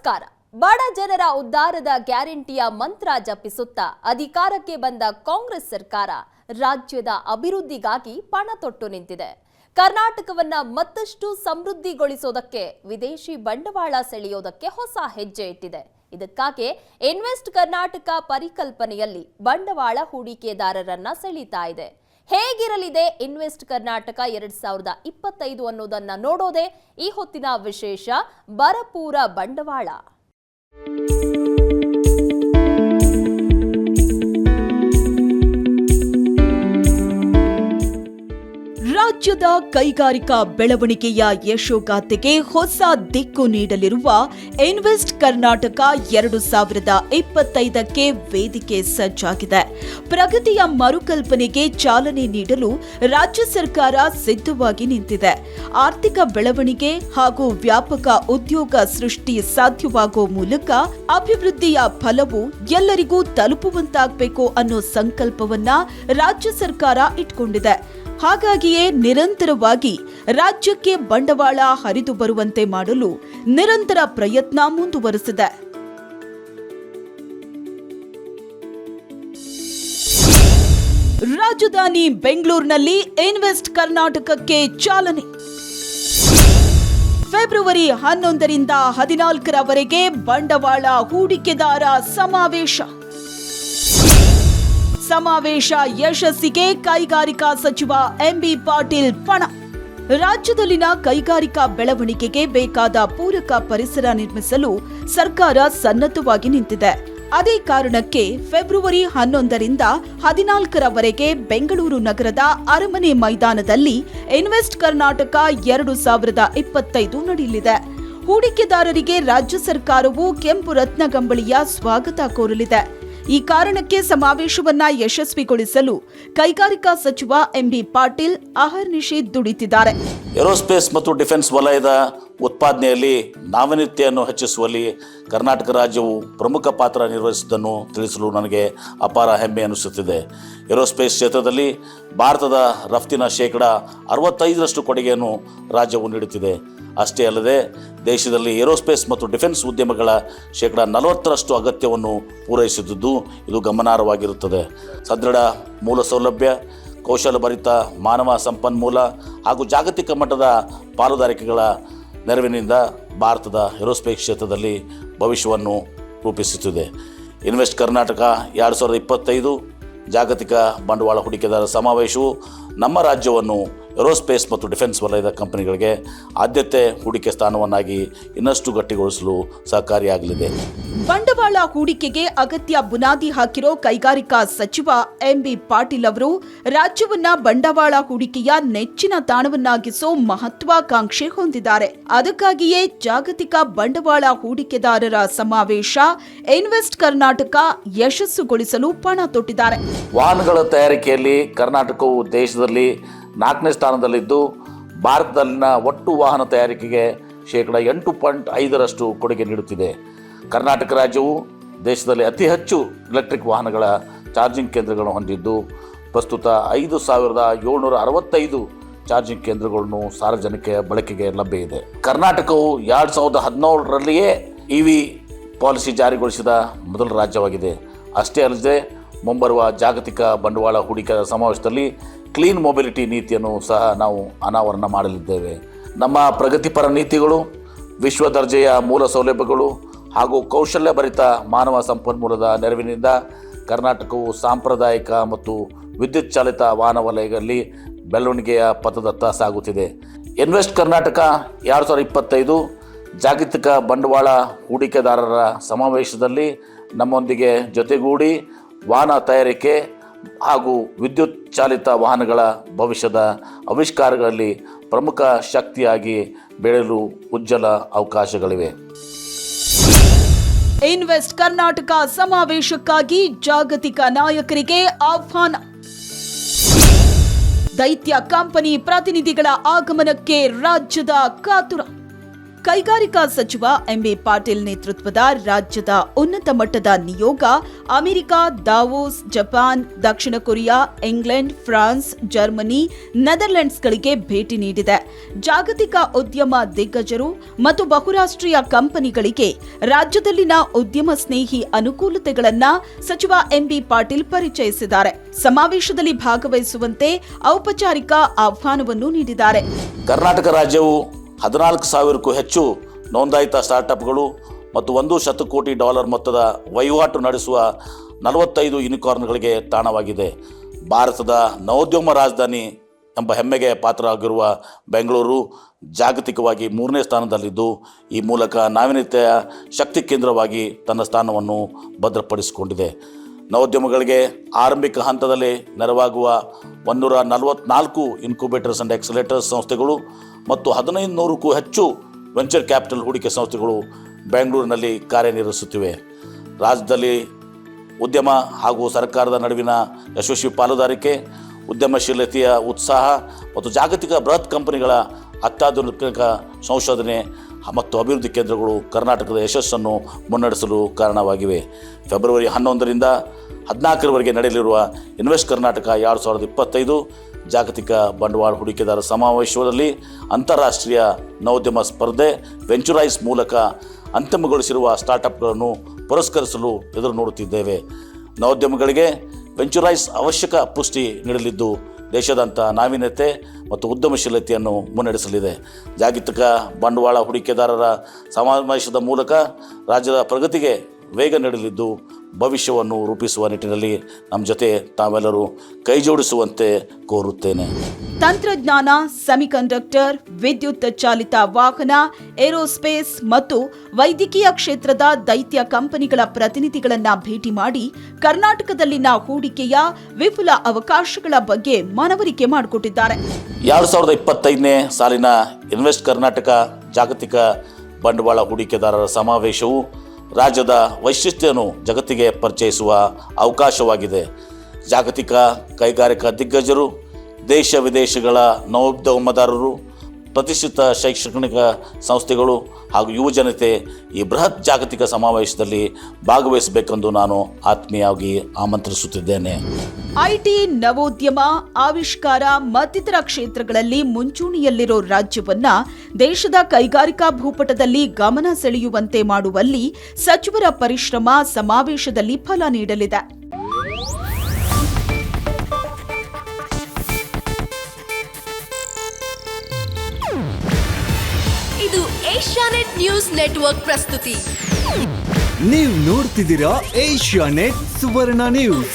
ನಮಸ್ಕಾರ. ಬಡ ಜನರ ಉದ್ಧಾರದ ಗ್ಯಾರಂಟಿಯ ಮಂತ್ರ ಜಪಿಸುತ್ತಾ ಅಧಿಕಾರಕ್ಕೆ ಬಂದ ಕಾಂಗ್ರೆಸ್ ಸರ್ಕಾರ ರಾಜ್ಯದ ಅಭಿವೃದ್ಧಿಗಾಗಿ ಪಣ ತೊಟ್ಟು ನಿಂತಿದೆ. ಕರ್ನಾಟಕವನ್ನ ಮತ್ತಷ್ಟು ಸಮೃದ್ಧಿಗೊಳಿಸೋದಕ್ಕೆ ವಿದೇಶಿ ಬಂಡವಾಳ ಸೆಳೆಯೋದಕ್ಕೆ ಹೊಸ ಹೆಜ್ಜೆ ಇಟ್ಟಿದೆ. ಇದಕ್ಕಾಗಿ ಇನ್ವೆಸ್ಟ್ ಕರ್ನಾಟಕ ಪರಿಕಲ್ಪನೆಯಲ್ಲಿ ಬಂಡವಾಳ ಹೂಡಿಕೆದಾರರನ್ನ ಸೆಳೀತಾ ಇದೆ. ಹೇಗಿರಲಿದೆ ಇನ್ವೆಸ್ಟ್ ಕರ್ನಾಟಕ 2025 ಅನ್ನೋದನ್ನ ನೋಡೋದೇ ಈ ಹೊತ್ತಿನ ವಿಶೇಷ. ಭರಪೂರ ಬಂಡವಾಳ. ರಾಜ್ಯದ ಕೈಗಾರಿಕಾ ಬೆಳವಣಿಗೆಯ ಯಶೋಗಾಥೆಗೆ ಹೊಸ ದಿಕ್ಕು ನೀಡಲಿರುವ ಇನ್ವೆಸ್ಟ್ ಕರ್ನಾಟಕ 2025ಕ್ಕೆ ವೇದಿಕೆ ಸಜ್ಜಾಗಿದೆ. ಪ್ರಗತಿಯ ಮರುಕಲ್ಪನೆಗೆ ಚಾಲನೆ ನೀಡಲು ರಾಜ್ಯ ಸರ್ಕಾರ ಸಿದ್ಧವಾಗಿ ನಿಂತಿದೆ. ಆರ್ಥಿಕ ಬೆಳವಣಿಗೆ ಹಾಗೂ ವ್ಯಾಪಕ ಉದ್ಯೋಗ ಸೃಷ್ಟಿ ಸಾಧ್ಯವಾಗುವ ಮೂಲಕ ಅಭಿವೃದ್ಧಿಯ ಫಲವು ಎಲ್ಲರಿಗೂ ತಲುಪುವಂತಾಗಬೇಕು ಅನ್ನೋ ಸಂಕಲ್ಪವನ್ನ ರಾಜ್ಯ ಸರ್ಕಾರ ಇಟ್ಕೊಂಡಿದೆ. ಹಾಗಾಗಿಯೇ ನಿರಂತರವಾಗಿ ರಾಜ್ಯಕ್ಕೆ ಬಂಡವಾಳ ಹರಿದು ಬರುವಂತೆ ಮಾಡಲು ನಿರಂತರ ಪ್ರಯತ್ನ ಮುಂದುವರೆಸಿದೆ. ರಾಜಧಾನಿ ಬೆಂಗಳೂರಿನಲ್ಲಿ ಇನ್ವೆಸ್ಟ್ ಕರ್ನಾಟಕಕ್ಕೆ ಚಾಲನೆ. ಫೆಬ್ರವರಿ 11ರಿಂದ 14ರವರೆಗೆ ಬಂಡವಾಳ ಹೂಡಿಕೆದಾರ ಸಮಾವೇಶ ಯಶಸ್ಸಿಗೆ ಕೈಗಾರಿಕಾ ಸಚಿವ ಎಂಬಿ ಪಾಟೀಲ್ ಪಣ. ರಾಜ್ಯದಲ್ಲಿನ ಕೈಗಾರಿಕಾ ಬೆಳವಣಿಗೆಗೆ ಬೇಕಾದ ಪೂರಕ ಪರಿಸರ ನಿರ್ಮಿಸಲು ಸರ್ಕಾರ ಸನ್ನದ್ಧವಾಗಿ ನಿಂತಿದೆ. ಅದೇ ಕಾರಣಕ್ಕೆ ಫೆಬ್ರವರಿ 11ರಿಂದ 14ರವರೆಗೆ ಬೆಂಗಳೂರು ನಗರದ ಅರಮನೆ ಮೈದಾನದಲ್ಲಿ ಇನ್ವೆಸ್ಟ್ ಕರ್ನಾಟಕ 2025 ನಡೆಯಲಿದೆ. ಹೂಡಿಕೆದಾರರಿಗೆ ರಾಜ್ಯ ಸರ್ಕಾರವು ಕೆಂಪು ರತ್ನಗಂಬಳಿಯ ಸ್ವಾಗತ ಕೋರಲಿದೆ. ಈ ಕಾರಣಕ್ಕೆ ಸಮಾವೇಶವನ್ನ ಯಶಸ್ವಿಗೊಳಿಸಲು ಕೈಗಾರಿಕಾ ಸಚಿವ ಎಂಬಿ ಪಾಟೀಲ್ ಅಹರ್ನಿಶಿ ದುಡಿತಿದ್ದಾರೆ. ಏರೋಸ್ಪೇಸ್ ಮತ್ತು ಡಿಫೆನ್ಸ್ ವಲಯದ ಉತ್ಪಾದನೆಯಲ್ಲಿ ನಾವೀನ್ಯತೆಯನ್ನು ಹೆಚ್ಚಿಸುವಲ್ಲಿ ಕರ್ನಾಟಕ ರಾಜ್ಯವು ಪ್ರಮುಖ ಪಾತ್ರ ನಿರ್ವಹಿಸುವುದನ್ನು ತಿಳಿಸಲು ನನಗೆ ಅಪಾರ ಹೆಮ್ಮೆ ಅನಿಸುತ್ತಿದೆ. ಏರೋಸ್ಪೇಸ್ ಕ್ಷೇತ್ರದಲ್ಲಿ ಭಾರತದ ರಫ್ತಿನ ಶೇಕಡ 65ರಷ್ಟು ಕೊಡುಗೆಯನ್ನು ರಾಜ್ಯವು ನೀಡುತ್ತಿದೆ. ಅಷ್ಟೇ ಅಲ್ಲದೆ ದೇಶದಲ್ಲಿ ಏರೋಸ್ಪೇಸ್ ಮತ್ತು ಡಿಫೆನ್ಸ್ ಉದ್ಯಮಗಳ ಶೇಕಡ 40ರಷ್ಟು ಅಗತ್ಯವನ್ನು ಪೂರೈಸುತ್ತಿದ್ದು ಇದು ಗಮನಾರ್ಹವಾಗಿರುತ್ತದೆ. ಸದೃಢ ಮೂಲ ಸೌಲಭ್ಯ, ಕೌಶಲಭರಿತ ಮಾನವ ಸಂಪನ್ಮೂಲ ಹಾಗೂ ಜಾಗತಿಕ ಮಟ್ಟದ ಪಾಲುದಾರಿಕೆಗಳ ನೆರವಿನಿಂದ ಭಾರತದ ಏರೋಸ್ಪೇಸ್ ಕ್ಷೇತ್ರದಲ್ಲಿ ಭವಿಷ್ಯವನ್ನು ರೂಪಿಸುತ್ತಿದೆ. ಇನ್ವೆಸ್ಟ್ ಕರ್ನಾಟಕ 2025 ಜಾಗತಿಕ ಬಂಡವಾಳ ಹೂಡಿಕೆದಾರರ ಸಮಾವೇಶವು ನಮ್ಮ ರಾಜ್ಯವನ್ನು ಏರೋಸ್ಪೇಸ್ ಮತ್ತು ಡಿಫೆನ್ಸ್ ವಲಯದ ಕಂಪನಿಗಳಿಗೆ ಆದ್ಯತೆ ಹೂಡಿಕೆ ಸ್ಥಾನವನ್ನಾಗಿ ಇನ್ನಷ್ಟು ಗಟ್ಟಿಗೊಳಿಸಲು ಸಹಕಾರಿಯಾಗಲಿದೆ. ಬಂಡವಾಳ ಹೂಡಿಕೆಗೆ ಅಗತ್ಯ ಬುನಾದಿ ಹಾಕಿರೋ ಕೈಗಾರಿಕಾ ಸಚಿವ ಎಂಬಿ ಪಾಟೀಲ್ ಅವರು ರಾಜ್ಯವನ್ನ ಬಂಡವಾಳ ಹೂಡಿಕೆಯ ನೆಚ್ಚಿನ ತಾಣವನ್ನಾಗಿಸೋ ಮಹತ್ವಾಕಾಂಕ್ಷೆ ಹೊಂದಿದ್ದಾರೆ. ಅದಕ್ಕಾಗಿಯೇ ಜಾಗತಿಕ ಬಂಡವಾಳ ಹೂಡಿಕೆದಾರರ ಸಮಾವೇಶ ಇನ್ವೆಸ್ಟ್ ಕರ್ನಾಟಕ ಯಶಸ್ಸುಗೊಳಿಸಲು ಪಣ ತೊಟ್ಟಿದ್ದಾರೆ. ವಾಹನಗಳ ತಯಾರಿಕೆಯಲ್ಲಿ ಕರ್ನಾಟಕವು ದೇಶದಲ್ಲಿ 4ನೇ ಸ್ಥಾನದಲ್ಲಿದ್ದು ಭಾರತದಲ್ಲಿನ ಒಟ್ಟು ವಾಹನ ತಯಾರಿಕೆಗೆ ಶೇಕಡ 8.5ರಷ್ಟು ಕೊಡುಗೆ ನೀಡುತ್ತಿದೆ. ಕರ್ನಾಟಕ ರಾಜ್ಯವು ದೇಶದಲ್ಲಿ ಅತಿ ಹೆಚ್ಚು ಎಲೆಕ್ಟ್ರಿಕ್ ವಾಹನಗಳ ಚಾರ್ಜಿಂಗ್ ಕೇಂದ್ರಗಳನ್ನು ಹೊಂದಿದ್ದು ಪ್ರಸ್ತುತ 5,765 ಚಾರ್ಜಿಂಗ್ ಕೇಂದ್ರಗಳನ್ನು ಸಾರ್ವಜನಿಕ ಬಳಕೆಗೆ ಲಭ್ಯ ಇದೆ. ಕರ್ನಾಟಕವು 2017ರಲ್ಲಿಯೇ EV ಪಾಲಿಸಿ ಜಾರಿಗೊಳಿಸಿದ ಮೊದಲ ರಾಜ್ಯವಾಗಿದೆ. ಅಷ್ಟೇ ಅಲ್ಲದೆ ಮುಂಬರುವ ಜಾಗತಿಕ ಬಂಡವಾಳ ಹೂಡಿಕೆ ಸಮಾವೇಶದಲ್ಲಿ ಕ್ಲೀನ್ ಮೊಬಿಲಿಟಿ ನೀತಿಯನ್ನು ಸಹ ನಾವು ಅನಾವರಣ ಮಾಡಲಿದ್ದೇವೆ. ನಮ್ಮ ಪ್ರಗತಿಪರ ನೀತಿಗಳು, ವಿಶ್ವ ದರ್ಜೆಯ ಮೂಲ ಸೌಲಭ್ಯಗಳು ಹಾಗೂ ಕೌಶಲ್ಯಭರಿತ ಮಾನವ ಸಂಪನ್ಮೂಲದ ನೆರವಿನಿಂದ ಕರ್ನಾಟಕವು ಸಾಂಪ್ರದಾಯಿಕ ಮತ್ತು ವಿದ್ಯುತ್ ಚಾಲಿತ ವಾಹನ ವಲಯದಲ್ಲಿ ಬೆಳವಣಿಗೆಯ ಪಥದತ್ತ ಸಾಗುತ್ತಿದೆ. ಇನ್ವೆಸ್ಟ್ ಕರ್ನಾಟಕ 2025 ಜಾಗತಿಕ ಬಂಡವಾಳ ಹೂಡಿಕೆದಾರರ ಸಮಾವೇಶದಲ್ಲಿ ನಮ್ಮೊಂದಿಗೆ ಜೊತೆಗೂಡಿ ವಾಹನ ತಯಾರಿಕೆ ಹಾಗೂ ವಿದ್ಯುತ್ ಚಾಲಿತ ವಾಹನಗಳ ಭವಿಷ್ಯದ ಆವಿಷ್ಕಾರಗಳಲ್ಲಿ ಪ್ರಮುಖ ಶಕ್ತಿಯಾಗಿ ಬೆಳೆಯಲು ಉಜ್ವಲ ಅವಕಾಶಗಳಿವೆ. ಇನ್ವೆಸ್ಟ್ ಕರ್ನಾಟಕ ಸಮಾವೇಶಕ್ಕಾಗಿ ಜಾಗತಿಕ ನಾಯಕರಿಗೆ ಆಹ್ವಾನ. ದೈತ್ಯ ಕಂಪನಿ ಪ್ರತಿನಿಧಿಗಳ ಆಗಮನಕ್ಕೆ ರಾಜ್ಯದ ಕಾತುರ. ಕೈಗಾರಿಕಾ ಸಚಿವ ಎಂಬಿ ಪಾಟೀಲ್ ನೇತೃತ್ವದ ರಾಜ್ಯದ ಉನ್ನತ ಮಟ್ಟದ ನಿಯೋಗ ಅಮೆರಿಕ, ದಾವೋಸ್, ಜಪಾನ್, ದಕ್ಷಿಣ ಕೊರಿಯಾ, ಇಂಗ್ಲೆಂಡ್, ಫ್ರಾನ್ಸ್, ಜರ್ಮನಿ, ನೆದರ್ಲೆಂಡ್ಸ್ಗಳಿಗೆ ಭೇಟಿ ನೀಡಿದೆ. ಜಾಗತಿಕ ಉದ್ಯಮ ದಿಗ್ಗಜರು ಮತ್ತು ಬಹುರಾಷ್ಟ್ರೀಯ ಕಂಪನಿಗಳಿಗೆ ರಾಜ್ಯದಲ್ಲಿನ ಉದ್ಯಮ ಸ್ನೇಹಿ ಅನುಕೂಲತೆಗಳನ್ನ ಸಚಿವ ಎಂಬಿ ಪಾಟೀಲ್ ಪರಿಚಯಿಸಿದ್ದಾರೆ. ಸಮಾವೇಶದಲ್ಲಿ ಭಾಗವಹಿಸುವಂತೆ ಔಪಚಾರಿಕ ಆಹ್ವಾನವನ್ನು ನೀಡಿದ್ದಾರೆ. ಕರ್ನಾಟಕ ರಾಜ್ಯವು 14,000ಕ್ಕೂ ಹೆಚ್ಚು ನೋಂದಾಯಿತ ಸ್ಟಾರ್ಟ್ಅಪ್ಗಳು ಮತ್ತು $100 ಕೋಟಿ ಮೊತ್ತದ ವಹಿವಾಟು ನಡೆಸುವ 45 ಯೂನಿಕಾರ್ನ್ಗಳಿಗೆ ತಾಣವಾಗಿದೆ. ಭಾರತದ ನವೋದ್ಯಮ ರಾಜಧಾನಿ ಎಂಬ ಹೆಮ್ಮೆಗೆ ಪಾತ್ರವಾಗಿರುವ ಬೆಂಗಳೂರು ಜಾಗತಿಕವಾಗಿ 3ನೇ ಸ್ಥಾನದಲ್ಲಿದ್ದು, ಈ ಮೂಲಕ ನಾವೀನ್ಯತೆಯ ಶಕ್ತಿ ಕೇಂದ್ರವಾಗಿ ತನ್ನ ಸ್ಥಾನವನ್ನು ಭದ್ರಪಡಿಸಿಕೊಂಡಿದೆ. ನವೋದ್ಯಮಗಳಿಗೆ ಆರಂಭಿಕ ಹಂತದಲ್ಲಿ ನೆರವಾಗುವ 144 ಇನ್ಕ್ಯುಬೇಟರ್ಸ್ ಆ್ಯಂಡ್ ಎಕ್ಸಲೇಟರ್ಸ್ ಸಂಸ್ಥೆಗಳು ಮತ್ತು 1,500ಕ್ಕೂ ಹೆಚ್ಚು ವೆಂಚರ್ ಕ್ಯಾಪಿಟಲ್ ಹೂಡಿಕೆ ಸಂಸ್ಥೆಗಳು ಬೆಂಗಳೂರಿನಲ್ಲಿ ಕಾರ್ಯನಿರ್ವಹಿಸುತ್ತಿವೆ. ರಾಜ್ಯದಲ್ಲಿ ಉದ್ಯಮ ಹಾಗೂ ಸರ್ಕಾರದ ನಡುವಿನ ಯಶಸ್ವಿ ಪಾಲುದಾರಿಕೆ, ಉದ್ಯಮಶೀಲತೆಯ ಉತ್ಸಾಹ ಮತ್ತು ಜಾಗತಿಕ ಬೃಹತ್ ಕಂಪನಿಗಳ ಅತ್ಯಾಧುನಿಕ ಸಂಶೋಧನೆ ಮತ್ತು ಅಭಿವೃದ್ಧಿ ಕೇಂದ್ರಗಳು ಕರ್ನಾಟಕದ ಯಶಸ್ಸನ್ನು ಮುನ್ನಡೆಸಲು ಕಾರಣವಾಗಿವೆ. ಫೆಬ್ರವರಿ 11ರಿಂದ 14ರವರೆಗೆ ನಡೆಯಲಿರುವ ಇನ್ವೆಸ್ಟ್ ಕರ್ನಾಟಕ 2025 ಜಾಗತಿಕ ಬಂಡವಾಳ ಹೂಡಿಕೆದಾರ ಸಮಾವೇಶದಲ್ಲಿ ಅಂತಾರಾಷ್ಟ್ರೀಯ ನವೋದ್ಯಮ ಸ್ಪರ್ಧೆ ವೆಂಚುರೈಸ್ ಮೂಲಕ ಅಂತಿಮಗೊಳಿಸಿರುವ ಸ್ಟಾರ್ಟ್ಅಪ್ಗಳನ್ನು ಪುರಸ್ಕರಿಸಲು ಎದುರು ನೋಡುತ್ತಿದ್ದೇವೆ. ನವೋದ್ಯಮಗಳಿಗೆ ವೆಂಚುರೈಸ್ ಅವಶ್ಯಕ ಪುಷ್ಟಿ ನೀಡಲಿದ್ದು, ದೇಶಾದ್ಯಂತ ನಾವೀನ್ಯತೆ ಮತ್ತು ಉದ್ಯಮಶೀಲತೆಯನ್ನು ಮುನ್ನಡೆಸಲಿದೆ. ಜಾಗತಿಕ ಬಂಡವಾಳ ಹೂಡಿಕೆದಾರರ ಸಮಾವೇಶದ ಮೂಲಕ ರಾಜ್ಯದ ಪ್ರಗತಿಗೆ ವೇಗ ನೀಡಲಿದ್ದು, ಭವಿಷ್ಯವನ್ನು ರೂಪಿಸುವ ನಿಟ್ಟಿನಲ್ಲಿ ನಮ್ಮ ಜೊತೆ ತಾವೆಲ್ಲರೂ ಕೈಜೋಡಿಸುವಂತೆ ಕೋರುತ್ತೇನೆ. ತಂತ್ರಜ್ಞಾನ, ಸೆಮಿಕಂಡಕ್ಟರ್, ವಿದ್ಯುತ್ ಚಾಲಿತ ವಾಹನ, ಏರೋಸ್ಪೇಸ್ ಮತ್ತು ವೈದ್ಯಕೀಯ ಕ್ಷೇತ್ರದ ದೈತ್ಯ ಕಂಪನಿಗಳ ಪ್ರತಿನಿಧಿಗಳನ್ನ ಭೇಟಿ ಮಾಡಿ ಕರ್ನಾಟಕದಲ್ಲಿನ ಹೂಡಿಕೆಯ ವಿಪುಲ ಅವಕಾಶಗಳ ಬಗ್ಗೆ ಮನವರಿಕೆ ಮಾಡಿಕೊಟ್ಟಿದ್ದಾರೆ. 2025ನೇ ಸಾಲಿನ ಇನ್ವೆಸ್ಟ್ ಕರ್ನಾಟಕ ಜಾಗತಿಕ ಬಂಡವಾಳ ಹೂಡಿಕೆದಾರರ ಸಮಾವೇಶವು ರಾಜ್ಯದ ವೈಶಿಷ್ಟ್ಯವನ್ನು ಜಗತ್ತಿಗೆ ಪರಿಚಯಿಸುವ ಅವಕಾಶವಾಗಿದೆ. ಜಾಗತಿಕ ಕೈಗಾರಿಕಾ ದಿಗ್ಗಜರು, ದೇಶ ವಿದೇಶಗಳ ನವೋದ್ಯಮದಾರರು, ಪ್ರತಿಷ್ಠಿತ ಶೈಕ್ಷಣಿಕ ಸಂಸ್ಥೆಗಳು ಹಾಗೂ ಯುವಜನತೆ ಈ ಬೃಹತ್ ಜಾಗತಿಕ ಸಮಾವೇಶದಲ್ಲಿ ಭಾಗವಹಿಸಬೇಕೆಂದು ನಾನು ಆತ್ಮೀಯವಾಗಿ ಆಮಂತ್ರಿಸುತ್ತಿದ್ದೇನೆ. ಐಟಿ, ನವೋದ್ಯಮ, ಆವಿಷ್ಕಾರ ಮತ್ತಿತರ ಕ್ಷೇತ್ರಗಳಲ್ಲಿ ಮುಂಚೂಣಿಯಲ್ಲಿರೋ ರಾಜ್ಯವನ್ನ ದೇಶದ ಕೈಗಾರಿಕಾ ಭೂಪಟದಲ್ಲಿ ಗಮನ ಸೆಳೆಯುವಂತೆ ಮಾಡುವಲ್ಲಿ ಸಚಿವರ ಪರಿಶ್ರಮ ಸಮಾವೇಶದಲ್ಲಿ ಫಲ ನೀಡಲಿದೆ. ಇದು ಏಷ್ಯಾನೆಟ್ ನ್ಯೂಸ್ ನೆಟ್ವರ್ಕ್ ಪ್ರಸ್ತುತಿ. ನೀವು ನೋಡ್ತಿದ್ದೀರಾ ಏಷ್ಯಾನೆಟ್ ಸುವರ್ಣ ನ್ಯೂಸ್.